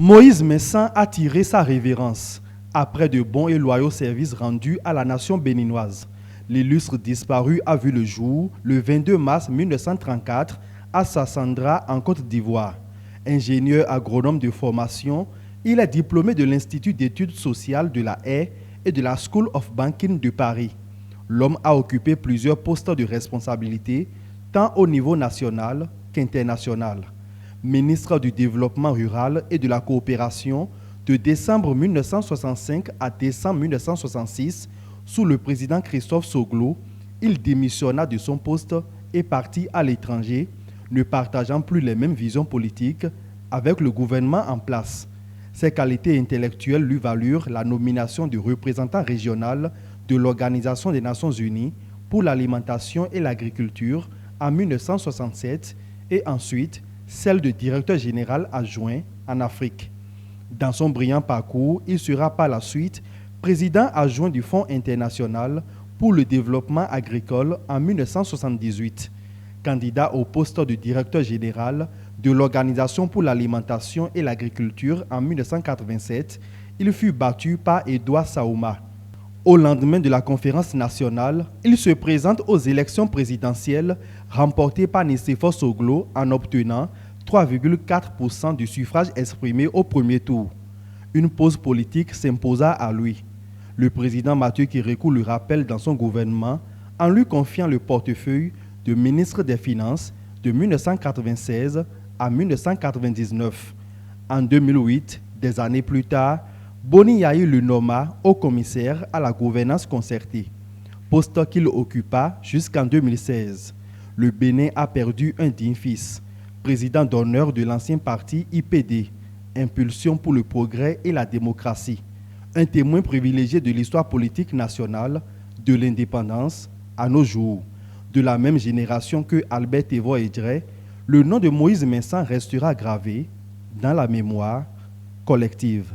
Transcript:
Moïse Messan a tiré sa révérence après de bons et loyaux services rendus à la nation béninoise. L'illustre disparu a vu le jour le 22 mars 1934 à Sassandra en Côte d'Ivoire. Ingénieur agronome de formation, il est diplômé de l'Institut d'études sociales de la Haye et de la School of Banking de Paris. L'homme a occupé plusieurs postes de responsabilité, tant au niveau national qu'international. Ministre du Développement rural et de la coopération de décembre 1965 à décembre 1966, sous le président Christophe Soglo, il démissionna de son poste et partit à l'étranger, ne partageant plus les mêmes visions politiques avec le gouvernement en place. Ses qualités intellectuelles lui valurent la nomination de représentant régional de l'Organisation des Nations Unies pour l'alimentation et l'agriculture en 1967 et ensuite celle de directeur général adjoint en Afrique. Dans son brillant parcours, il sera par la suite président adjoint du Fonds international pour le développement agricole en 1978. Candidat au poste de directeur général de l'Organisation pour l'alimentation et l'agriculture en 1987, il fut battu par Edouard Saouma. Au lendemain de la conférence nationale, il se présente aux élections présidentielles remportées par Nicéphore Soglo en obtenant 3,4% du suffrage exprimé au premier tour. Une pause politique s'imposa à lui. Le président Mathieu Kérékou le rappelle dans son gouvernement en lui confiant le portefeuille de ministre des Finances de 1996 à 1999. En 2008, des années plus tard, Boni Yahi le nomma au commissaire à la gouvernance concertée, poste qu'il occupa jusqu'en 2016. Le Bénin a perdu un digne fils, président d'honneur de l'ancien parti IPD, Impulsion pour le progrès et la démocratie, un témoin privilégié de l'histoire politique nationale, de l'indépendance à nos jours. De la même génération que Albert Thévo Edré, le nom de Moïse Messan restera gravé dans la mémoire collective.